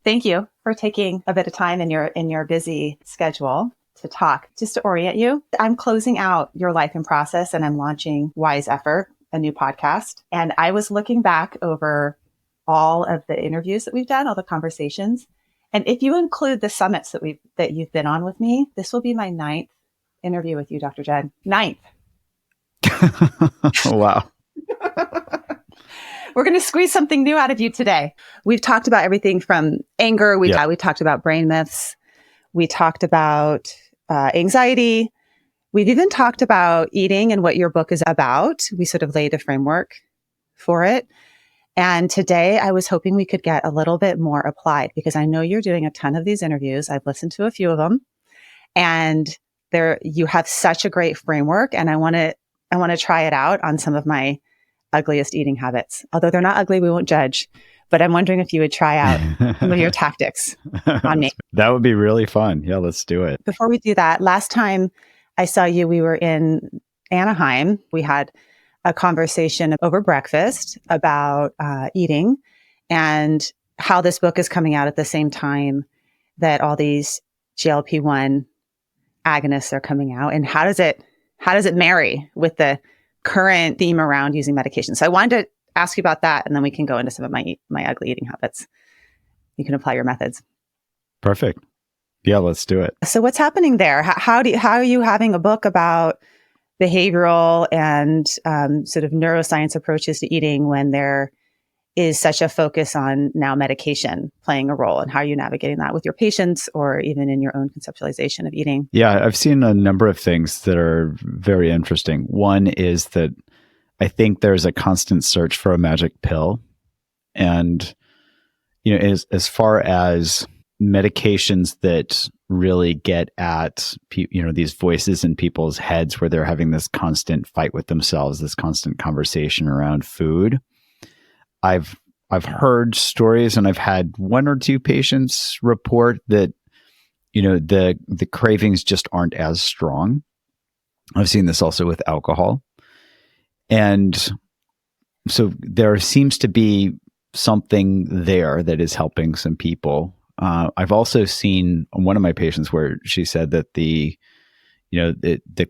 Thank you for taking a bit of time in your busy schedule to talk. Just to orient you, I'm closing out Your Life in Process and I'm launching Wise Effort, a new podcast. And I was looking back over all of the interviews that we've done, all the conversations. And if you include the summits that you've been on with me, this will be my 9th interview with you, Dr. Jud. 9th. Wow. We're going to squeeze something new out of you today. We've talked about everything from anger. We talked about brain myths. We talked about anxiety. We've even talked about eating and what your book is about. We sort of laid a framework for it. And today I was hoping we could get a little bit more applied because I know you're doing a ton of these interviews. I've listened to a few of them and you have such a great framework. And I want to try it out on some of my ugliest eating habits. Although they're not ugly, we won't judge. But I'm wondering if you would try out some of your tactics on me. That would be really fun. Yeah, let's do it. Before we do that, last time I saw you, we were in Anaheim. We had a conversation over breakfast about eating and how this book is coming out at the same time that all these GLP-1 agonists are coming out. And how does it marry with the current theme around using medication? So I wanted to ask you about that, and then we can go into some of my ugly eating habits. You can apply your methods. Perfect. Yeah, let's do it. So what's happening there? How are you having a book about behavioral and sort of neuroscience approaches to eating when there is such a focus on now medication playing a role, and how are you navigating that with your patients or even in your own conceptualization of eating? Yeah, I've seen a number of things that are very interesting. One is that I think there's a constant search for a magic pill. And, as far as medications that really get at, these voices in people's heads where they're having this constant fight with themselves, this constant conversation around food. I've heard stories, and I've had one or two patients report that, the cravings just aren't as strong. I've seen this also with alcohol. And so there seems to be something there that is helping some people. I've also seen one of my patients where she said that the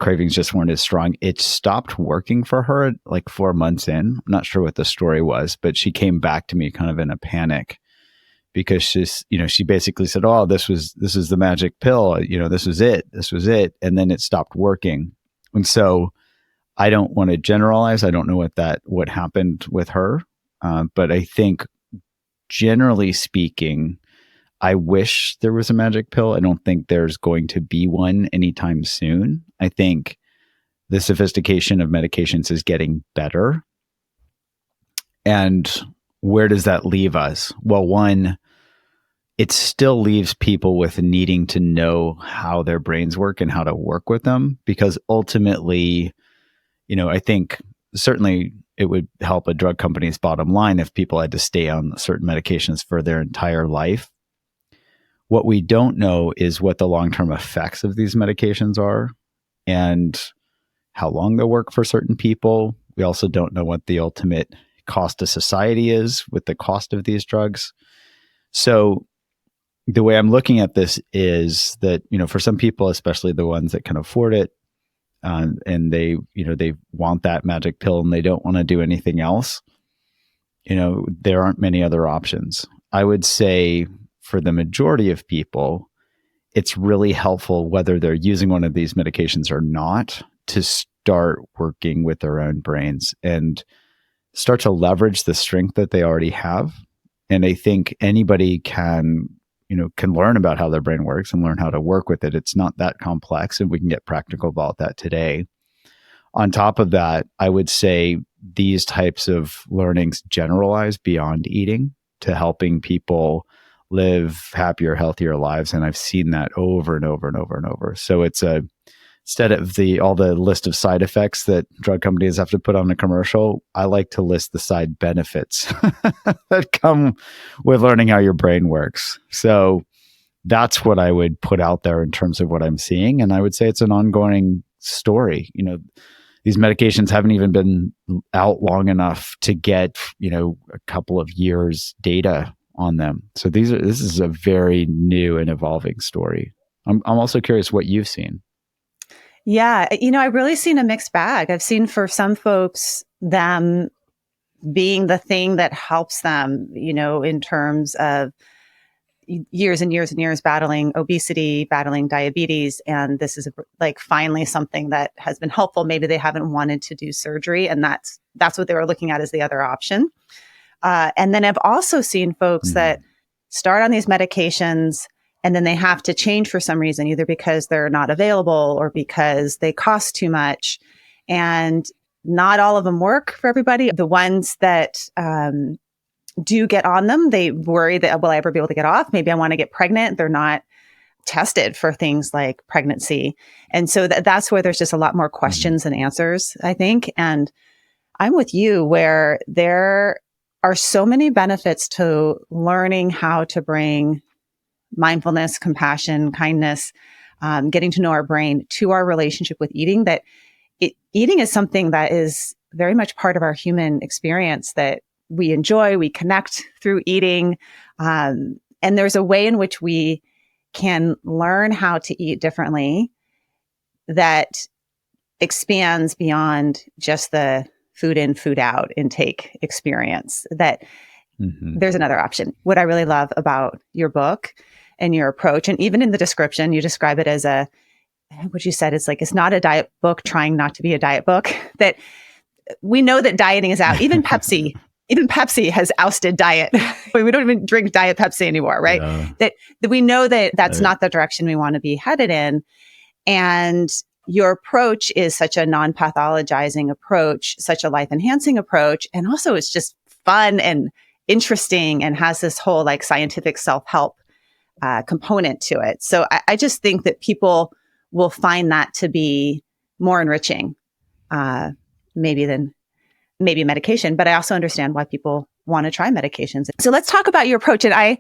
cravings just weren't as strong. It stopped working for her like 4 months in. I'm not sure what the story was, but she came back to me kind of in a panic because she basically said, "Oh, this is the magic pill. This was it." And then it stopped working. And so I don't want to generalize. I don't know what happened with her. But I think generally speaking, I wish there was a magic pill. I don't think there's going to be one anytime soon. I think the sophistication of medications is getting better. And where does that leave us? Well, one, it still leaves people with needing to know how their brains work and how to work with them, because ultimately, I think certainly it would help a drug company's bottom line if people had to stay on certain medications for their entire life. What we don't know is what the long-term effects of these medications are and how long they'll work for certain people. We also don't know what the ultimate cost to society is with the cost of these drugs. So the way I'm looking at this is that, for some people, especially the ones that can afford it, and they want that magic pill and they don't want to do anything else, there aren't many other options. I would say for the majority of people, it's really helpful, whether they're using one of these medications or not, to start working with their own brains and start to leverage the strength that they already have. And I think anybody can learn about how their brain works and learn how to work with it. It's not that complex, and we can get practical about that today. On top of that, I would say these types of learnings generalize beyond eating to helping people live happier, healthier lives. And I've seen that over and over and over and over. So it's instead of all the list of side effects that drug companies have to put on a commercial, I like to list the side benefits that come with learning how your brain works. So that's what I would put out there in terms of what I'm seeing. And I would say it's an ongoing story. These medications haven't even been out long enough to get, a couple of years data on them. So this is a very new and evolving story. I'm also curious what you've seen. Yeah, I've really seen a mixed bag. I've seen for some folks them being the thing that helps them, in terms of years and years and years battling obesity, battling diabetes. And this is like finally something that has been helpful. Maybe they haven't wanted to do surgery, and that's what they were looking at as the other option. And then I've also seen folks that start on these medications and then they have to change for some reason, either because they're not available or because they cost too much. And not all of them work for everybody. The ones that do get on them, they worry that, will I ever be able to get off? Maybe I want to get pregnant. They're not tested for things like pregnancy. And so that's where there's just a lot more questions than answers, I think. And I'm with you where there are so many benefits to learning how to bring mindfulness, compassion, kindness, getting to know our brain to our relationship with eating, that eating is something that is very much part of our human experience that we enjoy, we connect through eating. And there's a way in which we can learn how to eat differently that expands beyond just the food in, food out intake experience, that there's another option. What I really love about your book and your approach, and even in the description, you describe it as what you said, it's like, it's not a diet book trying not to be a diet book, that we know that dieting is out. Even Pepsi has ousted diet. We don't even drink diet Pepsi anymore, right? Yeah. That we know that that's not the direction we want to be headed in. And your approach is such a non-pathologizing approach, such a life-enhancing approach. And also it's just fun and interesting and has this whole like scientific self-help component to it. So I just think that people will find that to be more enriching, maybe medication. But I also understand why people want to try medications. So let's talk about your approach. And I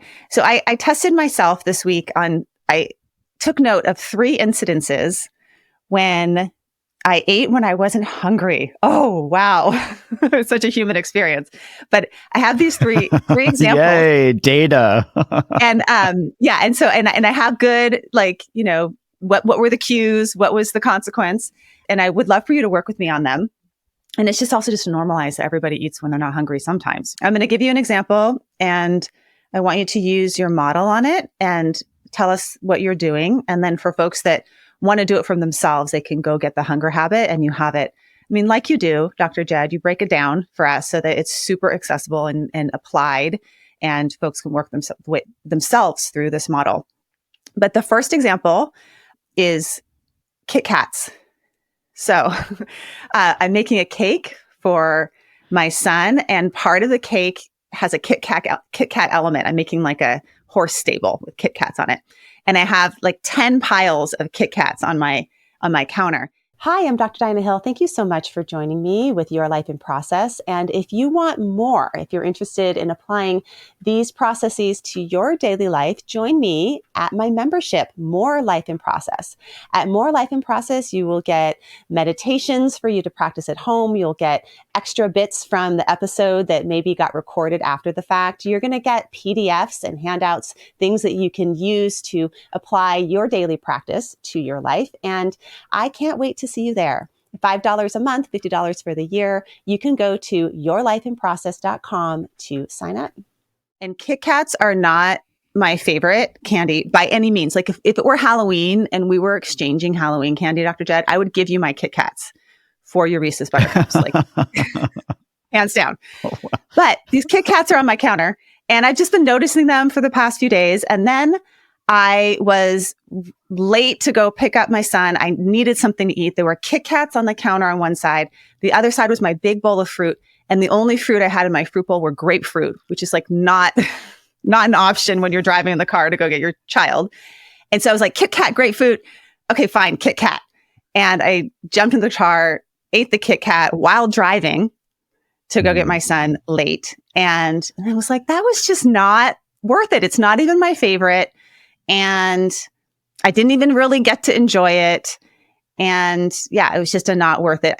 tested myself this week I took note of 3 incidences when I ate when I wasn't hungry. Oh, wow. It's such a human experience. But I have these three examples. Yay, data. And and so and I have good, like, what were the cues? What was the consequence? And I would love for you to work with me on them. And it's just also just to normalize that everybody eats when they're not hungry sometimes. I'm going to give you an example, and I want you to use your model on it and tell us what you're doing. And then for folks that want to do it from themselves, they can go get the hunger habit and you have it. I mean, like you do, Dr. Jud, you break it down for us so that it's super accessible and applied, and folks can work themselves through this model. But the first example is Kit Kats. So I'm making a cake for my son, and part of the cake has a Kit Kat element. I'm making like a horse stable with Kit Kats on it. And I have like 10 piles of Kit Kats on my counter. Hi, I'm Dr. Diana Hill. Thank you so much for joining me with Your Life in Process. And if you want more, if you're interested in applying these processes to your daily life, join me at my membership, More Life in Process. At More Life in Process, you will get meditations for you to practice at home. You'll get extra bits from the episode that maybe got recorded after the fact. You're going to get PDFs and handouts, things that you can use to apply your daily practice to your life. And I can't wait to see you there. $5 a month, $50 for the year. You can go to yourlifeinprocess.com to sign up. And Kit Kats are not my favorite candy by any means. Like if it were Halloween and we were exchanging Halloween candy, Dr. Jud, I would give you my Kit Kats for your Reese's Buttercups, like hands down. Oh, wow. But these Kit Kats are on my counter, and I've just been noticing them for the past few days. And then I was late to go pick up my son. I needed something to eat. There were Kit Kats on the counter on one side. The other side was my big bowl of fruit. And the only fruit I had in my fruit bowl were grapefruit, which is like not an option when you're driving in the car to go get your child. And so I was like, Kit Kat, grapefruit. Okay, fine, Kit Kat. And I jumped in the car, ate the Kit Kat while driving to go get my son late. And I was like, that was just not worth it. It's not even my favorite. And I didn't even really get to enjoy it. And yeah, it was just a not worth it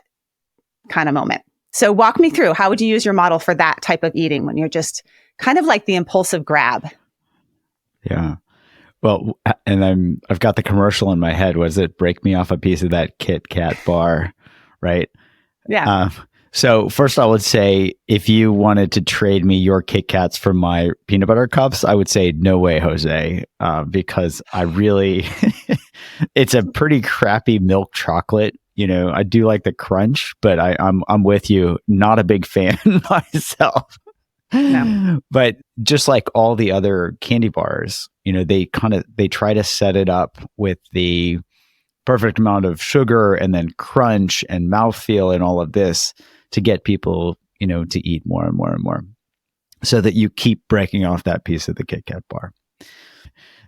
kind of moment. So walk me through, how would you use your model for that type of eating when you're just kind of like the impulsive grab? Yeah. Well, and I've got the commercial in my head. Was it break me off a piece of that Kit Kat bar, right? Yeah. So first I would say, if you wanted to trade me your Kit Kats for my peanut butter cups, I would say no way, Jose, because I really, it's a pretty crappy milk chocolate. I do like the crunch, but I'm with you. Not a big fan myself. No. But just like all the other candy bars, they try to set it up with the perfect amount of sugar and then crunch and mouthfeel and all of this to get people, to eat more and more and more, so that you keep breaking off that piece of the Kit Kat bar.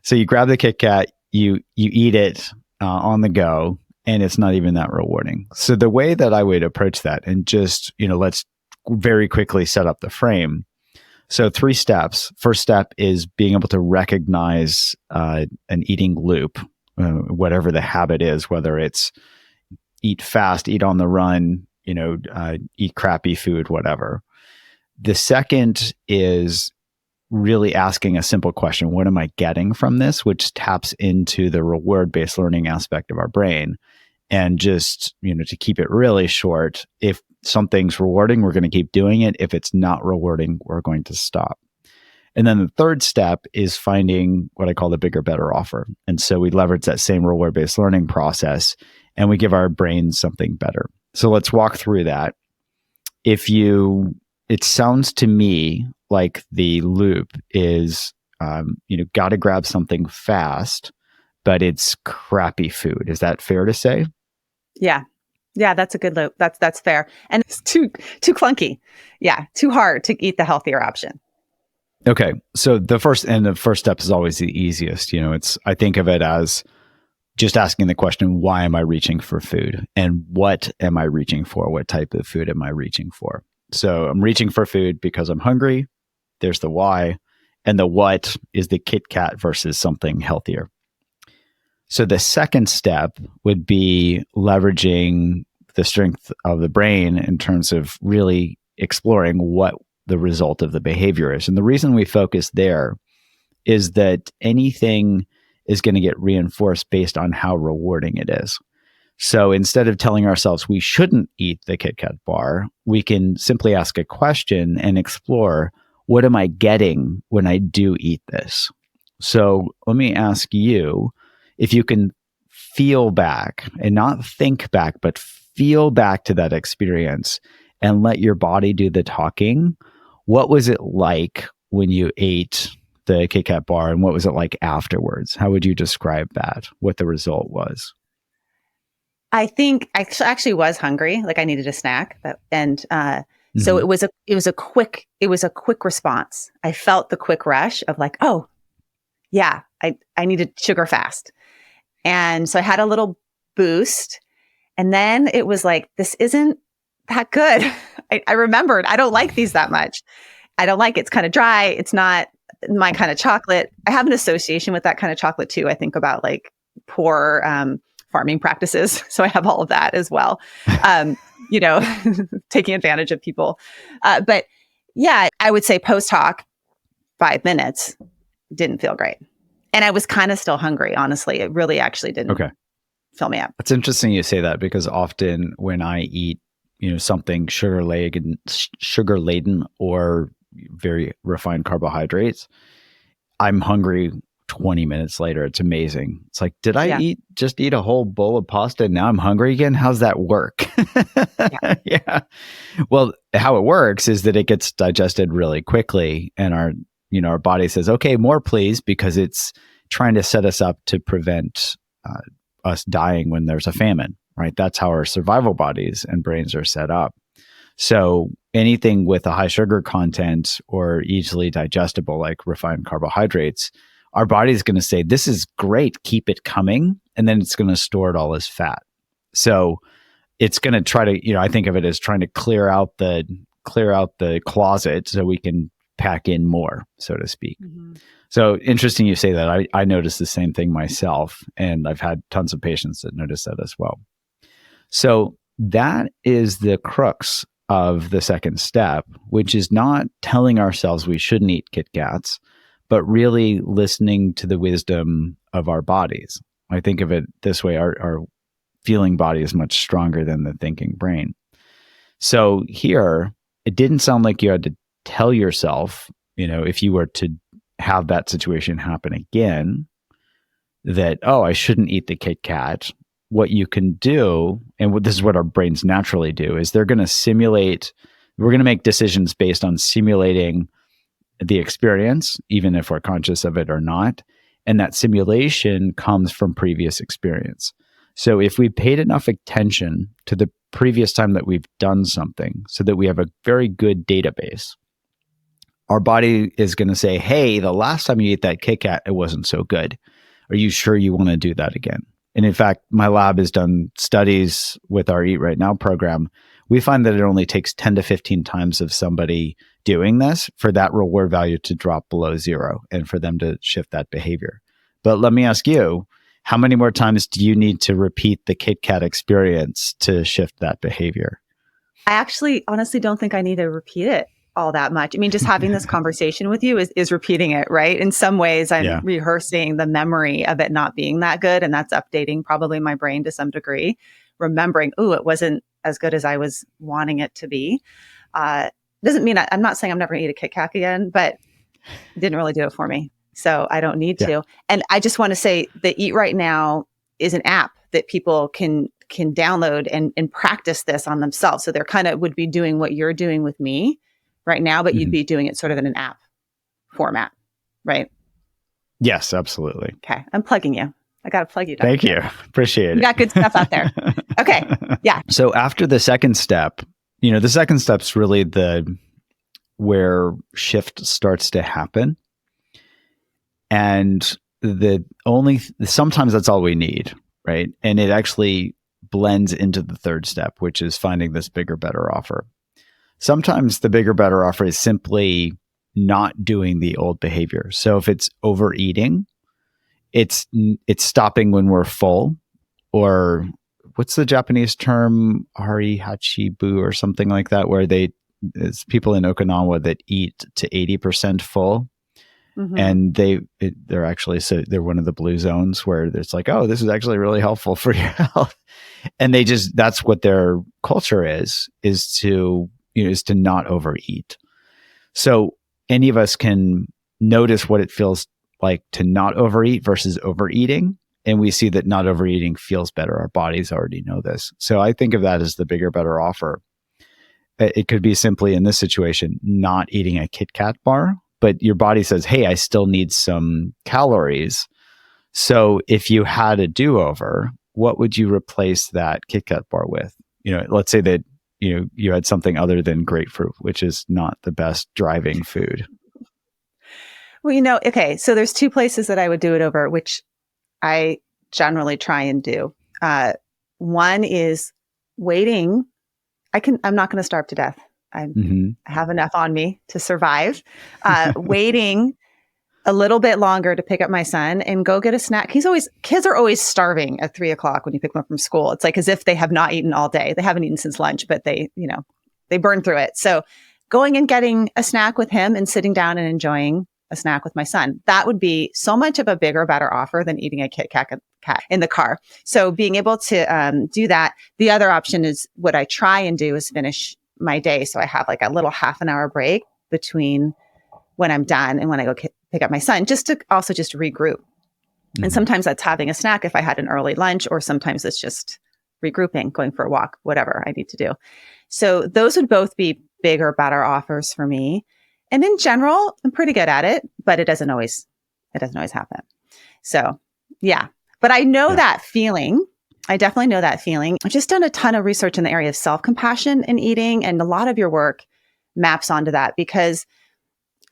So you grab the Kit Kat, you eat it on the go, and it's not even that rewarding. So the way that I would approach that, and just, let's very quickly set up the frame. So 3 steps. First step is being able to recognize an eating loop, whatever the habit is, whether it's eat fast, eat on the run, eat crappy food, whatever. The second is really asking a simple question: what am I getting from this? Which taps into the reward-based learning aspect of our brain. And just, to keep it really short, if something's rewarding, we're going to keep doing it. If it's not rewarding, we're going to stop. And then the third step is finding what I call the bigger, better offer. And so we leverage that same reward-based learning process, and we give our brains something better. So let's walk through that. It sounds to me like the loop is, got to grab something fast, but it's crappy food. Is that fair to say? Yeah. Yeah, that's a good loop. That's fair. And it's too clunky. Yeah, too hard to eat the healthier option. Okay. So the first step is always the easiest. I think of it as just asking the question, why am I reaching for food? And what am I reaching for? What type of food am I reaching for? So I'm reaching for food because I'm hungry. There's the why. And the what is the Kit Kat versus something healthier. So the second step would be leveraging the strength of the brain in terms of really exploring what the result of the behavior is. And the reason we focus there is that anything is going to get reinforced based on how rewarding it is. So instead of telling ourselves we shouldn't eat the Kit Kat bar, we can simply ask a question and explore, what am I getting when I do eat this? So let me ask you, if you can feel back and not think back, but feel back to that experience and let your body do the talking. What was it like when you ate the Kit Kat bar, and what was it like afterwards? How would you describe that? What the result was? I think I actually was hungry, like I needed a snack, so it was a quick response. I felt the quick rush of like, oh, yeah, I needed sugar fast. And so I had a little boost, and then it was like, this isn't that good. I remembered, I don't like these that much. I don't like it. It's kind of dry. It's not my kind of chocolate. I have an association with that kind of chocolate too. I think about like poor farming practices. So I have all of that as well. Taking advantage of people. But yeah, I would say post hoc, 5 minutes, didn't feel great. And I was kind of still hungry, honestly. It really actually didn't fill me up. It's interesting you say that, because often when I eat, something sugar laden or very refined carbohydrates, I'm hungry 20 minutes later. It's amazing. It's like, did I just eat a whole bowl of pasta and now I'm hungry again? How's that work? Yeah. Well, how it works is that it gets digested really quickly, and our body says, okay, more please, because it's trying to set us up to prevent us dying when there's a famine, right? That's how our survival bodies and brains are set up. So anything with a high sugar content or easily digestible, like refined carbohydrates, our body is going to say, this is great, keep it coming. And then it's going to store it all as fat. So it's going to try to, I think of it as trying to clear out the closet so we can pack in more, so to speak. Mm-hmm. So interesting you say that. I noticed the same thing myself, and I've had tons of patients that notice that as well. So that is the crux of the second step, which is not telling ourselves we shouldn't eat Kit Kats, but really listening to the wisdom of our bodies. I think of it this way, our feeling body is much stronger than the thinking brain. So here, it didn't sound like you had to tell yourself, if you were to have that situation happen again, that, oh, I shouldn't eat the Kit Kat. What you can do, and this is what our brains naturally do, is we're going to make decisions based on simulating the experience, even if we're conscious of it or not. And that simulation comes from previous experience. So if we paid enough attention to the previous time that we've done something so that we have a very good database, our body is going to say, hey, the last time you ate that Kit Kat, it wasn't so good. Are you sure you want to do that again? And in fact, my lab has done studies with our Eat Right Now program. We find that it only takes 10 to 15 times of somebody doing this for that reward value to drop below zero and for them to shift that behavior. But let me ask you, how many more times do you need to repeat the Kit Kat experience to shift that behavior? I actually honestly don't think I need to repeat it all that much. I mean, just having this conversation with you is repeating it, right? In some ways, I'm rehearsing the memory of it not being that good. And that's updating probably my brain to some degree, remembering, oh, it wasn't as good as I was wanting it to be. Doesn't mean I'm not saying I'm never going to eat a Kit Kat again, but it didn't really do it for me. So I don't need to. And I just want to say that Eat Right Now is an app that people can download and practice this on themselves. So they're kind of would be doing what you're doing with me right now, but you'd be doing it sort of in an app format, right? Yes, absolutely. Okay. I'm plugging you. I got to plug you. Dr. Thank you. Appreciate it. You got good stuff out there. Okay. Yeah. So after the second step, the second step's really where shift starts to happen. And sometimes that's all we need, right? And it actually blends into the third step, which is finding this bigger, better offer. Sometimes the bigger, better offer is simply not doing the old behavior. So if it's overeating, it's stopping when we're full, or what's the Japanese term, ari hachibu or something like that, where it's people in Okinawa that eat to 80% full. Mm-hmm. And they're actually, so they're one of the blue zones where it's like, oh, this is actually really helpful for your health. And that's what their culture is to not overeat. So any of us can notice what it feels like to not overeat versus overeating. And we see that not overeating feels better. Our bodies already know this. So I think of that as the bigger, better offer. It could be simply in this situation, not eating a Kit Kat bar, but your body says, hey, I still need some calories. So if you had a do-over, what would you replace that Kit Kat bar with? Let's say that you had something other than grapefruit, which is not the best driving food. Well, okay, so there's two places that I would do it over, which I generally try and do. One is waiting. I'm not going to starve to death. I have enough on me to survive. Waiting a little bit longer to pick up my son and go get a snack. Kids are always starving at 3:00 when you pick them up from school. It's like as if they have not eaten all day. They haven't eaten since lunch, but they burn through it. So going and getting a snack with him and sitting down and enjoying a snack with my son, that would be so much of a bigger, better offer than eating a Kit Kat in the car. So being able to do that. The other option is what I try and do is finish my day. So I have like a little half an hour break between when I'm done and when I go pick up my son, just to also just regroup. Mm-hmm. And sometimes that's having a snack if I had an early lunch, or sometimes it's just regrouping, going for a walk, whatever I need to do. So those would both be bigger, better offers for me. And in general, I'm pretty good at it, but it doesn't always happen. So yeah, but I know that feeling. I definitely know that feeling. I've just done a ton of research in the area of self-compassion in eating, and a lot of your work maps onto that, because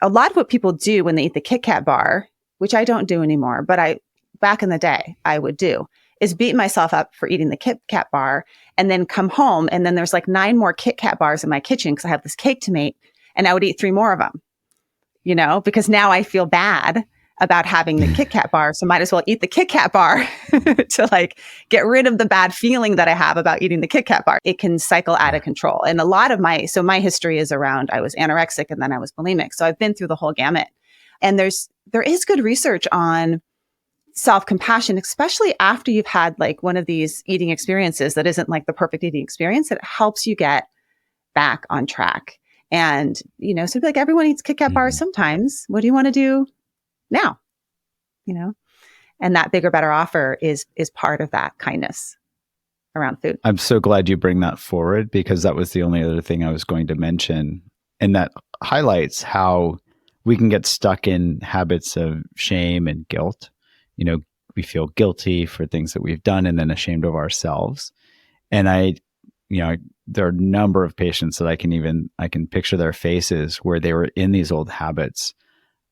a lot of what people do when they eat the Kit Kat bar, which I don't do anymore, but back in the day, I would do, is beat myself up for eating the Kit Kat bar and then come home. And then there's like 9 more Kit Kat bars in my kitchen because I have this cake to make, and I would eat 3 more of them, because now I feel bad about having the Kit Kat bar. So might as well eat the Kit Kat bar to like get rid of the bad feeling that I have about eating the Kit Kat bar. It can cycle out of control. And a lot of my history is around, I was anorexic and then I was bulimic. So I've been through the whole gamut. And there is good research on self-compassion, especially after you've had like one of these eating experiences that isn't like the perfect eating experience. It helps you get back on track. And, so like everyone eats Kit Kat bars sometimes. What do you want to do now? And that bigger, better offer is part of that kindness around food. I'm so glad you bring that forward, because that was the only other thing I was going to mention. And that highlights how we can get stuck in habits of shame and guilt. We feel guilty for things that we've done and then ashamed of ourselves. And there are a number of patients that I can picture their faces where they were in these old habits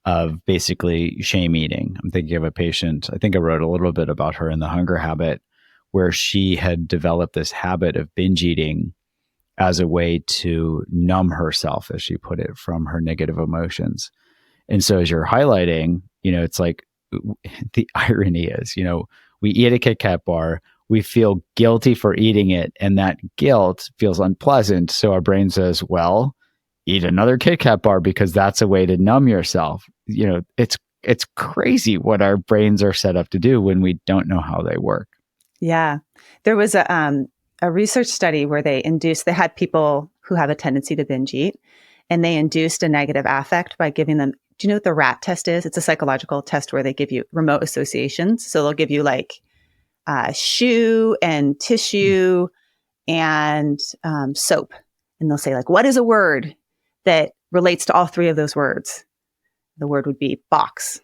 of basically shame eating. I'm thinking of a patient, I think I wrote a little bit about her in The Hunger Habit, where she had developed this habit of binge eating as a way to numb herself, as she put it, from her negative emotions. And so as you're highlighting, it's like the irony is, we eat a Kit Kat bar, we feel guilty for eating it, and that guilt feels unpleasant. So our brain says, well, eat another Kit Kat bar because that's a way to numb yourself. It's crazy what our brains are set up to do when we don't know how they work. Yeah. There was a research study where they had people who have a tendency to binge eat, and they induced a negative affect by giving them, do you know what the RAT test is? It's a psychological test where they give you remote associations. So they'll give you like shoe and tissue and soap. And they'll say like, what is a word that relates to all three of those words? The word would be box.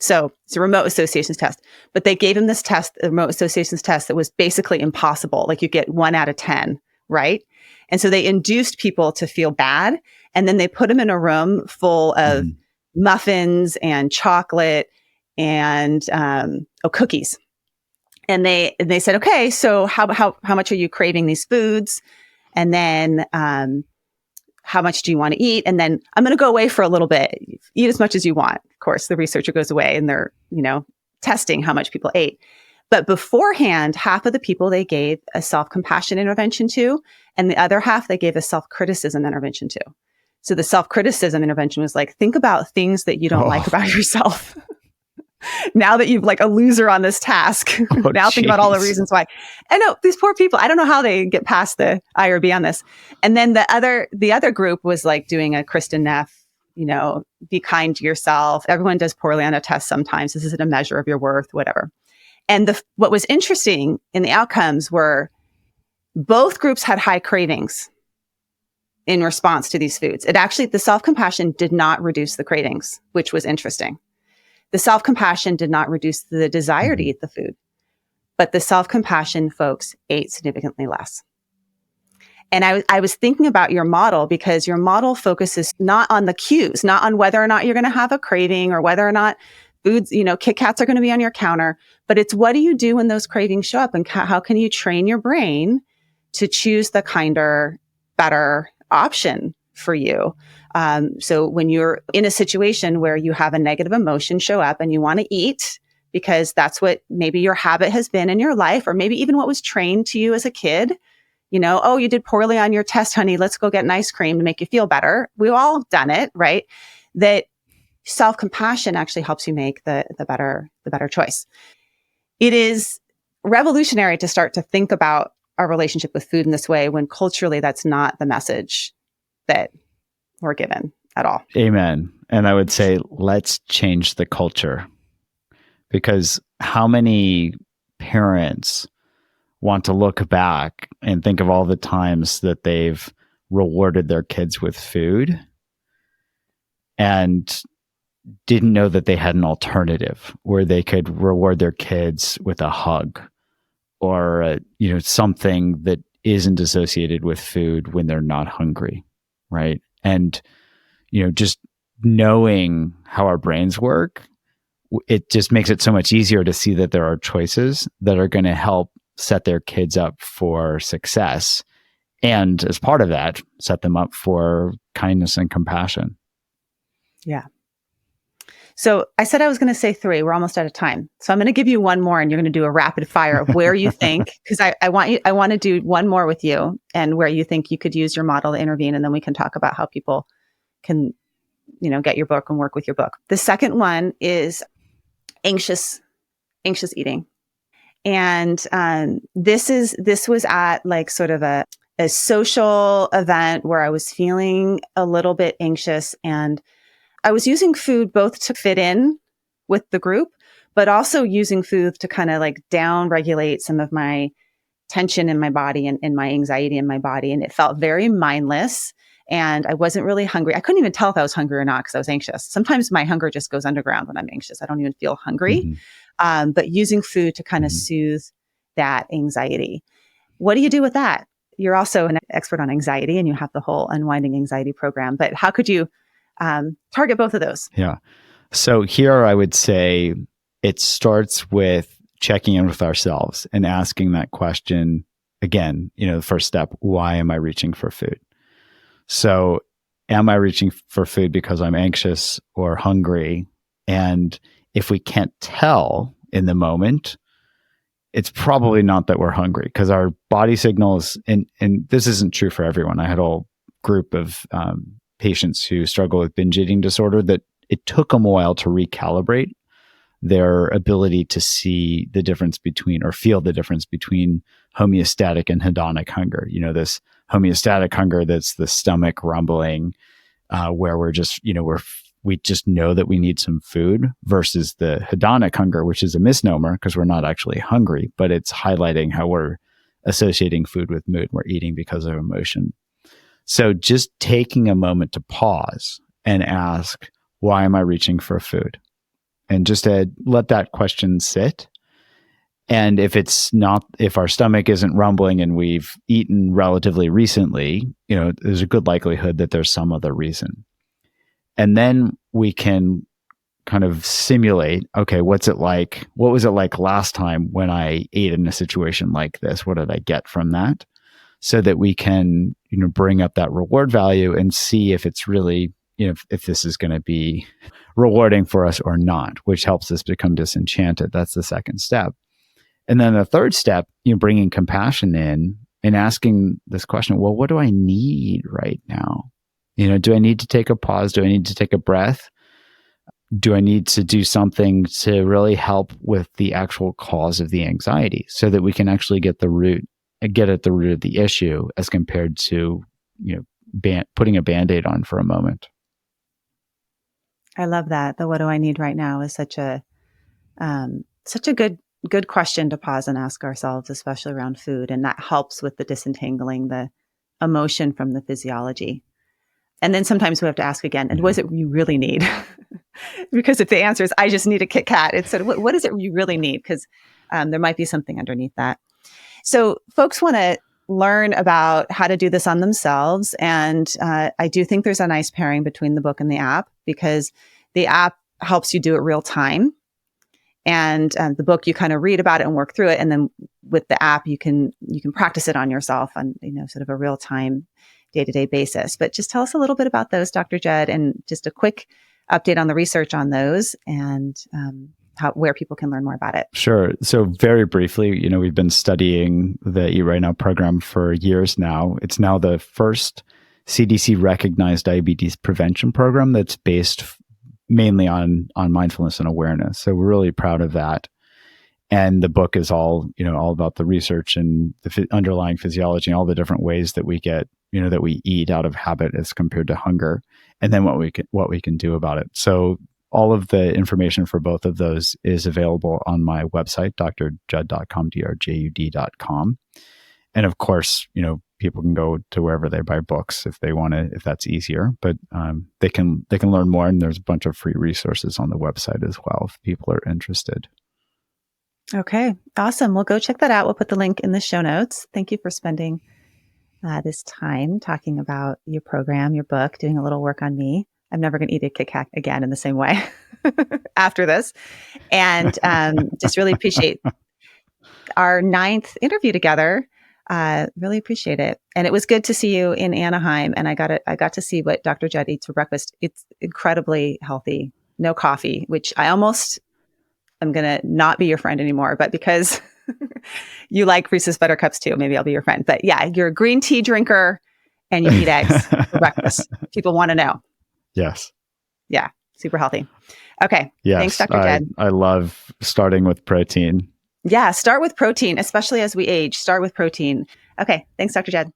So it's a remote associations test. But they gave him this test, the remote associations test, that was basically impossible. Like you get 1 out of 10, right? And so they induced people to feel bad. And then they put them in a room full of muffins and chocolate and cookies. And they said, okay, so how much are you craving these foods? And then how much do you want to eat? And then I'm going to go away for a little bit. Eat as much as you want. Of course, the researcher goes away and they're, testing how much people ate. But beforehand, half of the people they gave a self-compassion intervention to, and the other half they gave a self-criticism intervention to. So the self-criticism intervention was like, think about things that you don't like about yourself. Now that you've like a loser on this task, think about all the reasons why. I know these poor people, I don't know how they get past the I or B on this. And then the other group was like doing a Kristen Neff, be kind to yourself. Everyone does poorly on a test sometimes. This isn't a measure of your worth, whatever. And what was interesting in the outcomes were both groups had high cravings in response to these foods. The self-compassion did not reduce the cravings, which was interesting. The self-compassion did not reduce the desire to eat the food, but the self-compassion folks ate significantly less. And I was thinking about your model, because your model focuses not on the cues, not on whether or not you're going to have a craving or whether or not foods, Kit Kats are going to be on your counter, but it's what do you do when those cravings show up, and how can you train your brain to choose the kinder, better option for you. So when you're in a situation where you have a negative emotion show up and you want to eat because that's what maybe your habit has been in your life, or maybe even what was trained to you as a kid, oh, you did poorly on your test, honey, let's go get an ice cream to make you feel better. We've all done it, right? That self-compassion actually helps you make the better choice. It is revolutionary to start to think about our relationship with food in this way, when culturally that's not the message that we're given at all. Amen. And I would say, let's change the culture, because how many parents want to look back and think of all the times that they've rewarded their kids with food and didn't know that they had an alternative where they could reward their kids with a hug or something that isn't associated with food when they're not hungry, right? And just knowing how our brains work, it just makes it so much easier to see that there are choices that are going to help set their kids up for success, and as part of that, set them up for kindness and compassion. Yeah. So I said I was going to say 3. We're almost out of time. So I'm going to give you one more and you're going to do a rapid fire of where you think, because I want to do one more with you and where you think you could use your model to intervene. And then we can talk about how people can, get your book and work with your book. The second one is anxious eating. And this was at like sort of a social event where I was feeling a little bit anxious, and I was using food both to fit in with the group, but also using food to kind of like down regulate some of my tension in my body and my anxiety in my body. And it felt very mindless. And I wasn't really hungry. I couldn't even tell if I was hungry or not because I was anxious. Sometimes my hunger just goes underground when I'm anxious. I don't even feel hungry. But using food to kind of soothe that anxiety. What do you do with that? You're also an expert on anxiety and you have the whole unwinding anxiety program, but how could you target both of those? Yeah. So here I would say it starts with checking in with ourselves and asking that question again, the first step, why am I reaching for food? So am I reaching for food because I'm anxious or hungry? And if we can't tell in the moment, it's probably not that we're hungry because our body signals, and this isn't true for everyone. I had a whole group of patients who struggle with binge eating disorder that it took them a while to recalibrate their ability to see the difference between or feel the difference between homeostatic and hedonic hunger. This homeostatic hunger, that's the stomach rumbling, where we're just, we just know that we need some food, versus the hedonic hunger, which is a misnomer because we're not actually hungry, but it's highlighting how we're associating food with mood. We're eating because of emotion. So just taking a moment to pause and ask, why am I reaching for food? And just to let that question sit. And if our stomach isn't rumbling and we've eaten relatively recently, there's a good likelihood that there's some other reason. And then we can kind of simulate, okay, what was it like last time when I ate in a situation like this? What did I get from that? So that we can, bring up that reward value and see if it's really, if this is going to be rewarding for us or not, which helps us become disenchanted. That's the second step. And then the third step, bringing compassion in and asking this question, well, what do I need right now? Do I need to take a pause? Do I need to take a breath? Do I need to do something to really help with the actual cause of the anxiety so that we can actually get at the root of the issue, as compared to, putting a Band-Aid on for a moment. I love that. The what do I need right now is such a good question to pause and ask ourselves, especially around food. And that helps with the disentangling the emotion from the physiology. And then sometimes we have to ask again, and what is it you really need? Because if the answer is, I just need a Kit Kat, it's what is it you really need? Because there might be something underneath that. So folks want to learn about how to do this on themselves. And I do think there's a nice pairing between the book and the app, because the app helps you do it real time. And the book, you kind of read about it and work through it. And then with the app, you can practice it on yourself on, sort of a real time, day-to-day basis. But just tell us a little bit about those, Dr. Jud, and just a quick update on the research on those and where people can learn more about it. Sure. So very briefly, we've been studying the Eat Right Now program for years now. It's now the first CDC recognized diabetes prevention program that's based mainly on mindfulness and awareness. So we're really proud of that. And the book is all about the research and the underlying physiology and all the different ways that we get, that we eat out of habit as compared to hunger, and then what we can do about it. So all of the information for both of those is available on my website, drjud.com, drjud.com. And of course, people can go to wherever they buy books if they want to, if that's easier. But they can learn more, and there's a bunch of free resources on the website as well if people are interested. Okay, awesome. We'll go check that out. We'll put the link in the show notes. Thank you for spending this time talking about your program, your book, doing a little work on me. I'm never going to eat a Kit Kat again in the same way after this. And just really appreciate our 9th interview together. Really appreciate it. And it was good to see you in Anaheim. And I got to see what Dr. Jud eats for breakfast. It's incredibly healthy, no coffee, which I'm going to not be your friend anymore, but because you like Reese's Buttercups too, maybe I'll be your friend. But yeah, you're a green tea drinker and you eat eggs for breakfast. People want to know. Yes. Yeah. Super healthy. Okay. Yes. Thanks, Dr. Jud. I love starting with protein. Yeah. Start with protein, especially as we age. Start with protein. Okay. Thanks, Dr. Jud.